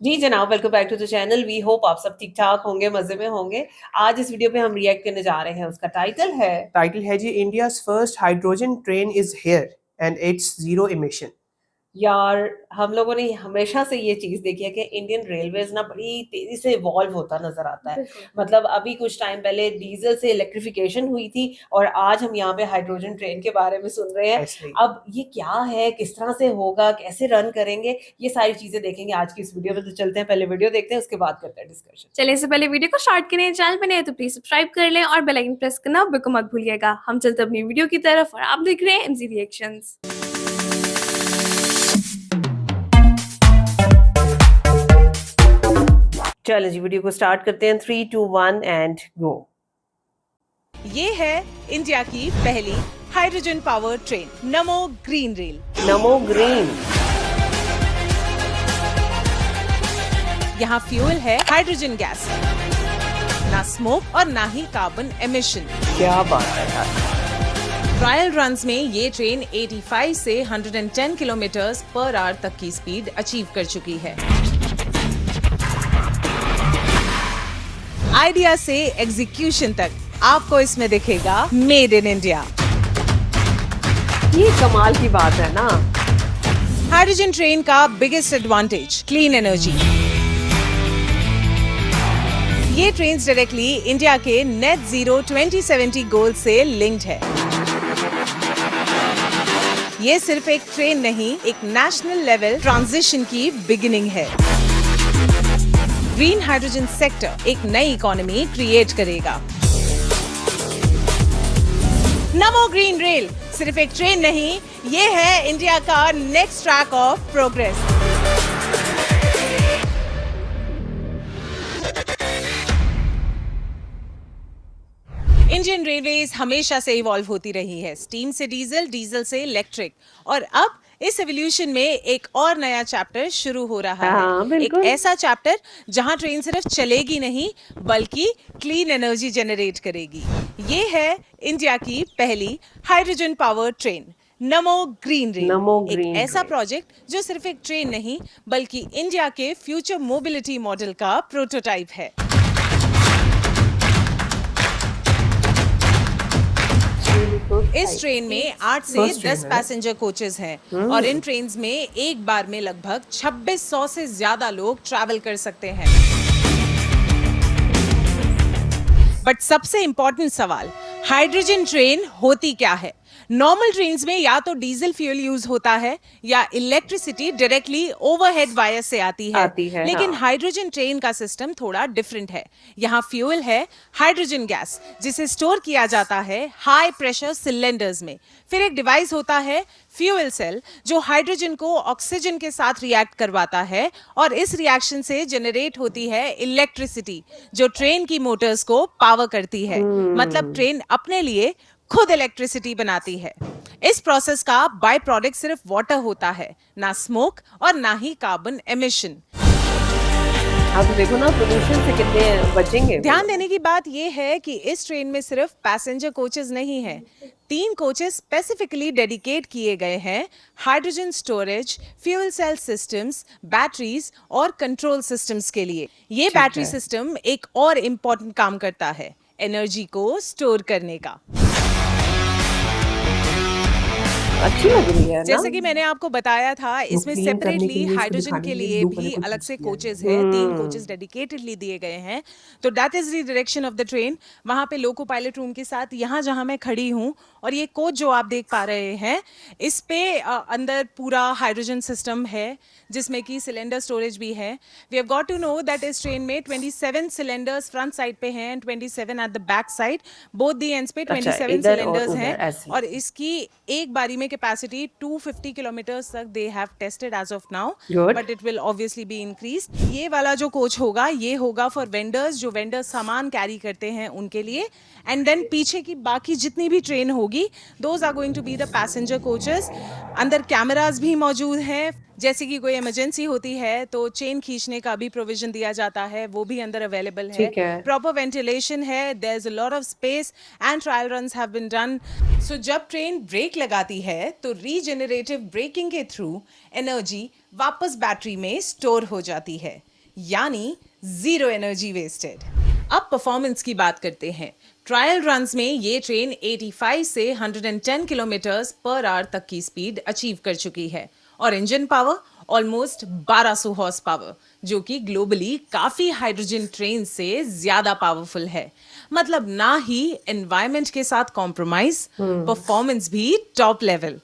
जी जनाब, welcome back to the channel. We hope आप सब ठीक-ठाक होंगे, मज़े में होंगे। आज इस वीडियो पे हम रिएक्ट करने जा रहे हैं, उसका टाइटल है जी India's first hydrogen train is here and it's zero emission. यार, हम लोगों ने हमेशा से ये चीज़ देखी है कि इंडियन रेलवेज़ ना बड़ी तेज़ी से इवॉल्व होता नज़र आता है। मतलब अभी कुछ टाइम पहले डीज़ल से इलेक्ट्रिफ़िकेशन हुई थी और आज हम यहाँ पे हाइड्रोजन ट्रेन के बारे में सुन रहे हैं। ऐसे अब ये क्या है, किस तरह से होगा, कैसे रन करेंगे, ये सारी चीज़ें देखेंगे आज की इस वीडियो में। तो चलते हैं, पहले वीडियो देखते हैं, उसके बाद करते हैं डिस्कशन। चलिए इससे पहले वीडियो को स्टार्ट करें। चैनल पे नए हैं तो प्लीज सब्सक्राइब कर लें और बेल आइकन प्रेस करना बिल्कुल मत भूलिएगा। हम चलते हैं अपनी वीडियो की तरफ और आप देख रहे हैं एमजी रिएक्शंस। चलो जी, वीडियो को स्टार्ट करते हैं। 3, 2, 1 एंड गो। ये है इंडिया की पहली हाइड्रोजन पावर ट्रेन नमो ग्रीन रेल। नमो ग्रीन। यहाँ फ्यूल है हाइड्रोजन गैस, ना स्मोक और ना ही कार्बन एमिशन। क्या बात है यार। ट्रायल रन्स में ये ट्रेन 85 से 110 किलोमीटर पर आवर तक की स्पीड अचीव कर चुकी है। आइडिया से एग्जीक्यूशन तक आपको इसमें दिखेगा मेड इन इंडिया। ये कमाल की बात है ना। हाइड्रोजन ट्रेन का बिगेस्ट एडवांटेज क्लीन एनर्जी। ये ट्रेन डायरेक्टली इंडिया के नेट जीरो 2070 गोल से लिंक्ड है। ये सिर्फ एक ट्रेन नहीं, एक नेशनल लेवल ट्रांजिशन की बिगिनिंग है। ग्रीन हाइड्रोजन सेक्टर एक नई इकोनॉमी क्रिएट करेगा। नमो ग्रीन रेल सिर्फ एक ट्रेन नहीं, ये है इंडिया का next track of progress. Indian railways हमेशा से इवॉल्व होती रही है, स्टीम से डीजल, डीजल से इलेक्ट्रिक, और अब इस एवोल्यूशन में एक और नया चैप्टर शुरू हो रहा है। एक ऐसा चैप्टर जहां ट्रेन सिर्फ चलेगी नहीं बल्कि क्लीन एनर्जी जनरेट करेगी। ये है इंडिया की पहली हाइड्रोजन पावर ट्रेन नमो ग्रीन रेल। एक ऐसा प्रोजेक्ट जो सिर्फ एक ट्रेन नहीं बल्कि इंडिया के फ्यूचर मोबिलिटी मॉडल का प्रोटोटाइप है। इस ट्रेन में 8 से 10 पैसेंजर कोचेस हैं और इन ट्रेन्स में एक बार में लगभग 2600 से ज्यादा लोग ट्रैवल कर सकते हैं। बट सबसे इंपॉर्टेंट सवाल, हाइड्रोजन ट्रेन होती क्या है? नॉर्मल ट्रेन्स में या तो डीजल फ्यूल यूज होता है या इलेक्ट्रिसिटी डायरेक्टली ओवरहेड वायर से आती है, लेकिन हाइड्रोजन ट्रेन का सिस्टम थोड़ा डिफरेंट है। यहाँ फ्यूल है हाइड्रोजन गैस, जिसे स्टोर किया जाता है हाई प्रेशर सिलेंडर्स में। फिर एक डिवाइस होता है फ्यूल सेल, जो हाइड्रोजन को ऑक्सीजन के साथ रिएक्ट करवाता है और इस रिएक्शन से जनरेट होती है इलेक्ट्रिसिटी, जो ट्रेन की मोटर्स को पावर करती है। मतलब ट्रेन अपने लिए खुद इलेक्ट्रिसिटी बनाती है। इस प्रोसेस का बाय प्रोडक्ट सिर्फ वाटर होता है, ना स्मोक और ना ही कार्बन एमिशन। अब देखो ना, पोल्यूशन से कितने बचेंगे। ध्यान देने की बात यह है कि इस ट्रेन में सिर्फ पैसेंजर कोचेस नहीं हैं, 3 कोचेस स्पेसिफिकली डेडिकेट किए गए हैं hydrogen storage, fuel cell systems, batteries और कंट्रोल सिस्टम्स के लिए। ये बैटरी सिस्टम एक और इम्पोर्टेंट काम करता है, एनर्जी को स्टोर करने का। अच्छी लग रही है ना? जैसे कि मैंने आपको बताया था, इसमें सेपरेटली हाइड्रोजन के लिए भी अलग से कोचेस हैं, 3 कोचेस डेडिकेटेडली दिए गए हैं। तो that is the direction of the train. वहां पे लोको पायलट रूम के साथ यहाँ जहां मैं खड़ी हूँ, और ये कोच जो आप देख पा रहे हैं, इस पे अंदर पूरा हाइड्रोजन सिस्टम है, जिसमें कि सिलेंडर स्टोरेज भी है। We have got to know that इस ट्रेन में 27 सिलेंडर्स फ्रंट साइड पे हैं and 27 at the back side. Both the ends पे 27 सिलेंडर्स हैं और इसकी एक बारी में कैपेसिटी 250 किलोमीटर्स तक they have tested as of now, but it will obviously be increased. ये वाला जो कोच होगा, ये होगा फॉर वेंडर्स, जो वेंडर्स सामान कैरी करते हैं उनके लिए। एंड देन पीछे की बाकी जितनी भी ट्रेन होगी, those are going to be the passenger coaches. अंदर कैमरास भी मौजूद हैं, जैसे कि कोई इमरजेंसी होती है तो चेन खींचने का भी प्रोविजन दिया जाता है, वो भी अंदर अवेलेबल है। प्रॉपर वेंटिलेशन है, there is a lot of space and trial runs have been done. So जब ट्रेन ब्रेक लगाती है तो रीजेनरेटिव ब्रेकिंग के थ्रू एनर्जी वापस बैटरी में स्टोर हो जाती है। यानी जीरो एनर्जी वेस्टेड। अब परफॉर्मेंस की बात करते हैं। ट्रायल रन्स में ये ट्रेन 85 से 110 किलोमीटर्स पर आवर तक की स्पीड अचीव कर चुकी है और engine power almost 1200 horse power, जो कि ग्लोबली काफी हाइड्रोजन ट्रेन से ज्यादा पावरफुल है। मतलब ना ही एनवायरनमेंट के साथ कॉम्प्रोमाइज, परफॉर्मेंस भी टॉप लेवल।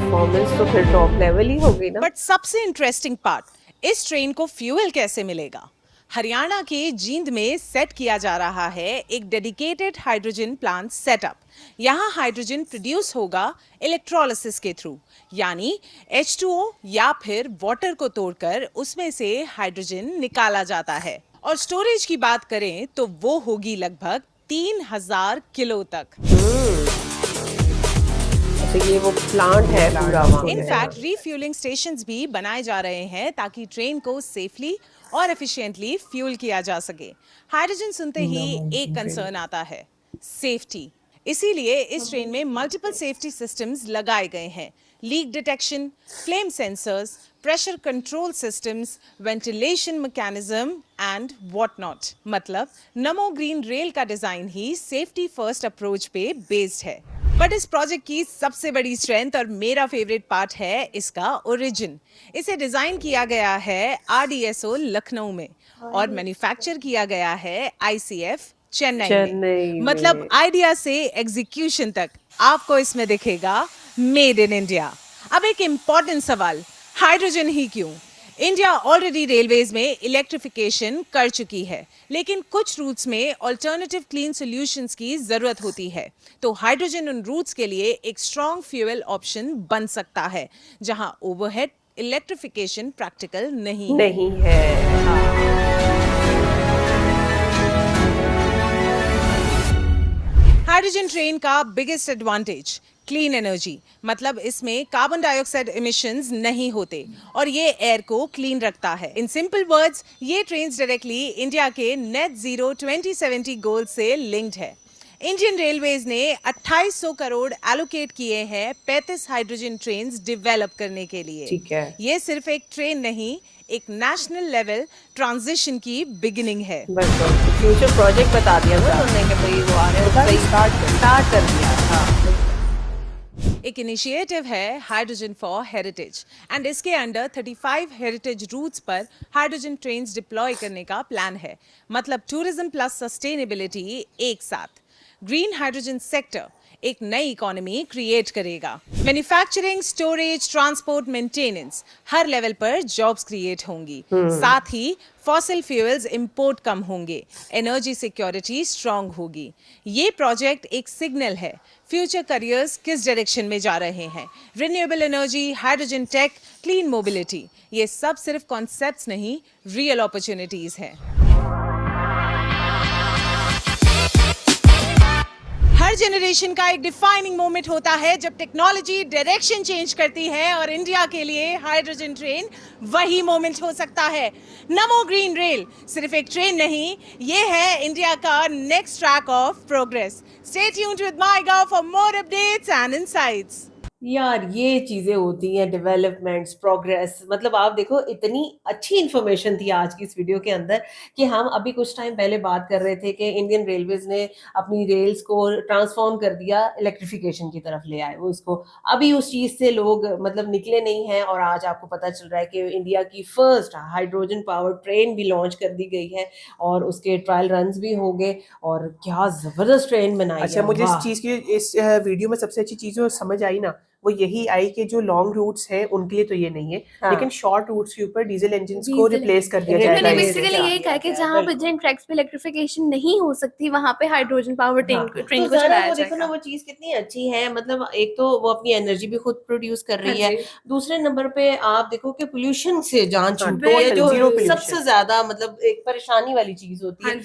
परफॉर्मेंस तो फिर टॉप लेवल ही होगी ना। बट सबसे इंटरेस्टिंग पार्ट, इस ट्रेन को फ्यूल कैसे मिलेगा? हरियाणा के जींद में सेट किया जा रहा है एक डेडिकेटेड हाइड्रोजन प्लांट सेटअप। यहाँ हाइड्रोजन प्रोड्यूस होगा इलेक्ट्रोलिसिस के थ्रू, यानी H2O या फिर वाटर को तोड़कर उसमें से हाइड्रोजन निकाला जाता है। और स्टोरेज की बात करें तो वो होगी लगभग 3000 किलो तक। तो ये वो प्लांट है पूरा वहाँ। इनफैक्ट रिफ्यूलिंग स्टेशंस भी बनाए जा रहे हैं ताकि ट्रेन को सेफली और एफिशिएंटली फ्यूल किया जा सके। हाइड्रोजन सुनते ही एक कंसर्न आता है, सेफ्टी। इसीलिए इस ट्रेन में मल्टीपल सेफ्टी सिस्टम्स लगाए गए हैं। Leak detection, flame sensors, pressure control systems, ventilation mechanism and what not. मतलब नमो ग्रीन रेल का डिजाइन ही सेफ्टी फर्स्ट अप्रोच पे बेस्ड है। बट इस प्रोजेक्ट की सबसे बड़ी स्ट्रेंथ और मेरा फेवरेट पार्ट है इसका ओरिजिन। इसे डिजाइन किया गया है RDSO लखनऊ में और मैन्युफैक्चर किया गया है ICF चेन्नई में। मतलब आइडिया से एग्जीक्यूशन तक आपको इसमें दिखेगा मेड इन इंडिया। अब एक इम्पोर्टेंट सवाल, हाइड्रोजन ही क्यों? इंडिया ऑलरेडी रेलवेज में इलेक्ट्रिफिकेशन कर चुकी है, लेकिन कुछ रूट्स में अल्टरनेटिव क्लीन सॉल्यूशंस की जरूरत होती है। तो हाइड्रोजन उन रूट्स के लिए एक स्ट्रॉन्ग फ्यूल ऑप्शन बन सकता है जहां ओवरहेड इलेक्ट्रिफिकेशन प्रैक्टिकल नहीं है। हाइड्रोजन ट्रेन का बिगेस्ट एडवांटेज क्लीन एनर्जी, मतलब इसमें कार्बन डाइऑक्साइड इमिशंस नहीं होते और ये एयर को क्लीन रखता है। इन सिंपल वर्ड्स, ये ट्रेन्स डायरेक्टली इंडिया के नेट जीरो 2070 गोल से लिंक्ड है। इंडियन रेलवेज ने 2800 करोड़ एलोकेट किए हैं 35 हाइड्रोजन ट्रेन्स डेवलप करने के लिए। ठीक है। ये सिर्फ एक ट्रेन नहीं, एक नेशनल लेवल ट्रांजिशन की बिगिनिंग है। फ्यूचर प्रोजेक्ट बता दिया ना उन्होंने कि भाई वो आ रहे हैं, स्टार्ट कर दिया था। एक इनिशिएटिव है हाइड्रोजन फॉर हेरिटेज एंड इसके अंडर 35 हेरिटेज रूट्स पर हाइड्रोजन ट्रेन्स डिप्लॉय करने का प्लान है। मतलब टूरिज्म प्लस सस्टेनेबिलिटी एक साथ। ग्रीन हाइड्रोजन सेक्टर एक नई इकोनॉमी क्रिएट करेगा। मैन्युफैक्चरिंग, स्टोरेज, ट्रांसपोर्ट, मेंटेनेंस हर लेवल पर जॉब्स क्रिएट होंगी। साथ ही फॉसिल फ्यूल्स इंपोर्ट कम होंगे, एनर्जी सिक्योरिटी स्ट्रांग होगी। ये प्रोजेक्ट एक सिग्नल है फ्यूचर करियर्स किस डायरेक्शन में जा रहे हैं। Renewable energy, hydrogen tech, clean mobility, ये सब सिर्फ कॉन्सेप्ट्स नहीं, रियल अपॉर्चुनिटीज हैं। हर जनरेशन का एक डिफाइनिंग मोमेंट होता है जब टेक्नोलॉजी डायरेक्शन चेंज करती है और इंडिया के लिए हाइड्रोजन ट्रेन वही मोमेंट हो सकता है। नमो ग्रीन रेल सिर्फ एक ट्रेन नहीं, ये है इंडिया का next track of progress. Stay tuned with MyGov for more updates and insights. यार ये चीजें होती हैं, डेवलपमेंट्स, प्रोग्रेस। मतलब आप देखो इतनी अच्छी इन्फॉर्मेशन थी आज की इस वीडियो के अंदर कि हम अभी कुछ टाइम पहले बात कर रहे थे कि इंडियन रेलवेज ने अपनी रेल्स को ट्रांसफॉर्म कर दिया, इलेक्ट्रिफिकेशन की तरफ ले आए वो इसको। अभी उस चीज से लोग मतलब निकले नहीं हैं और आज आपको पता चल रहा है कि इंडिया की फर्स्ट हाइड्रोजन पावर ट्रेन भी लॉन्च कर दी गई है और उसके ट्रायल रन्स भी हो गए और क्या जबरदस्त ट्रेन बनाई है। अच्छा, मुझे इस चीज की इस वीडियो में सबसे अच्छी चीज जो समझ आई ना, वो यही आई कि जो लॉन्ग रूट्स हैं उनके लिए तो ये नहीं है, लेकिन शॉर्ट रूट्स के ऊपर डीजल इंजन्स को रिप्लेस कर दिया जाएगा। मैंने बेसिकली यही कहा कि जहाँ पे जिन ट्रैक्स पे इलेक्ट्रिफिकेशन नहीं हो सकती वहाँ पे हाइड्रोजन पावर ट्रेन को चलाया जाएगा। देखो ना वो चीज कितनी अच्छी है। मतलब एक तो वो अपनी एनर्जी भी खुद प्रोड्यूस कर रही है, दूसरे नंबर पे आप देखो कि पोल्यूशन से जान छूटती है, जो सबसे ज्यादा मतलब एक परेशानी वाली चीज होती है।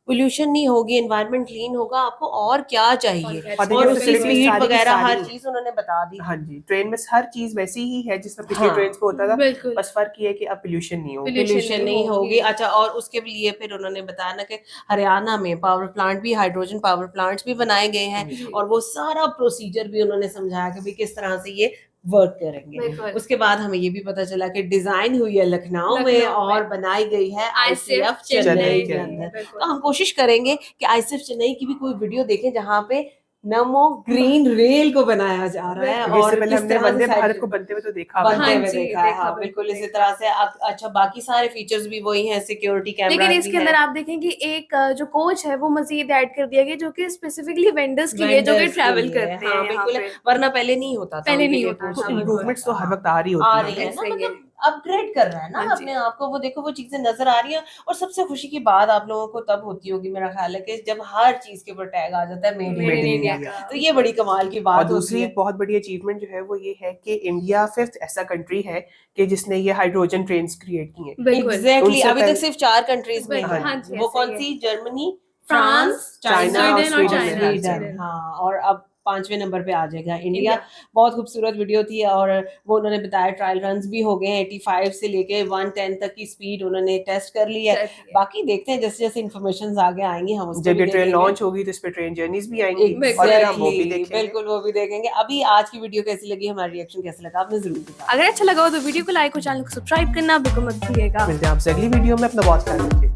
पोल्यूशन नहीं होगी, एनवायरनमेंट क्लीन होगा, आपको और क्या चाहिए। और उसकी स्पीड वगैरह हर चीज उन्होंने बता दी। हाँ जी, ट्रेन में हर चीज वैसी ही है जिसमें पिछले ट्रेन को होता था, बस फर्क ये है कि अब पोल्यूशन नहीं होगी। पोल्यूशन नहीं होगी। अच्छा, और उसके लिए फिर उन्होंने बताया ना कि हरियाणा में पावर प्लांट भी, हाइड्रोजन पावर प्लांट्स भी बनाए गए हैं और वो सारा प्रोसीजर भी उन्होंने समझाया कि भाई किस तरह से ये वर्क करेंगे। बिल्कुल। उसके बाद हमें ये भी पता चला कि डिजाइन हुई है लखनऊ में लखनऊ में। और बनाई गई है ICF ICF चेन्नई चेन्नई के के अंदर। अंदर। बिल्कुल। तो हम कोशिश करेंगे कि ICF चेन्नई की भी कोई वीडियो देखें जहाँ पे नमो ग्रीन रेल को बनाया जा रहा है क्योंकि इससे और पहले किस हमने तरह से वंदे भारत साइड को बनते हुए तो देखा हुआ है। बनते हाँ हुए जी, देखा है। देखा, हाँ बिल्कुल बिल्कुल इसी देखा। तरह से अच्छा बाकी सारे फीचर्स भी वही हैं, सिक्योरिटी कैमरा लेकिन भी इसके है। अंदर आप देखें कि एक जो कोच है वो मजीद ऐड कर दिया गया जो कि स्पेसिफिकली वेंडर्स के लिए जो कि Vendors के ट्रैवल लिए, करते हैं हाँ यहाँ बिल्कुल पे। वरना पहले नहीं होता था पहले उनके नहीं लिए होता कुछ था, तो नहीं इम्प्रूवमेंट्स तो होता हर था। वक्त आ रही आ होती रही है। है ना, सही है। मतलब अपग्रेड कर रहा है ना हाँ जी। अपने आप को। वो देखो वो चीजें नजर आ रही हैं और सबसे खुशी की बात आप लोगों को तब होती होगी मेरा ख्याल है कि जब हर चीज के ऊपर टैग आ जाता है made Made in in India India का। तो ये बड़ी कमाल की और बात होती दूसरी है। एक बहुत बड़ी अचीवमेंट जो है वो ये है कि इंडिया 5th ऐसा कंट्री है कि जिसने ये हाइड्रोजन ट्रेन्स क्रिएट की हैं। बिल्कुल। एग्जैक्टली उनसे अभी तक पहले- सिर्फ 4 कंट्रीज में बिल्कुल, है। हाँ जी, वो ऐसे कौन ही है। सी? Germany, France, France, China China और स्वीडन और स्वीडन में है। स्वीडन। हाँ, और अब 5वें नंबर पे आ जाएगा इंडिया। इंडिया। बहुत खूबसूरत वीडियो थी और वो उन्होंने बताया ट्रायल रन्स भी हो गए हैं। 85 से लेके 110 तक की स्पीड उन्होंने टेस्ट कर ली है। करती है। बाकी देखते हैं जैसे जैसे इन्फॉर्मेशन आगे आएंगी हम उसको जब भी ये ट्रेन देखेंगे। लॉन्च होगी तो इस पे ट्रेन जर्नीज भी आएंगी बिल्कुल। और फिर हम वो भी Exactly, देखेंगे। बिल्कुल वो भी देखेंगे। अभी आज की वीडियो कैसी लगी, हमारा रिएक्शन कैसा लगा, आपने जरूर बताया। अगर अच्छा लगा हो तो वीडियो को लाइक और चैनल को सब्सक्राइब करना बिल्कुल मत भूलिएगा। मिलते हैं आपसे अगली वीडियो में। अपना बहुत ख्याल रखिए।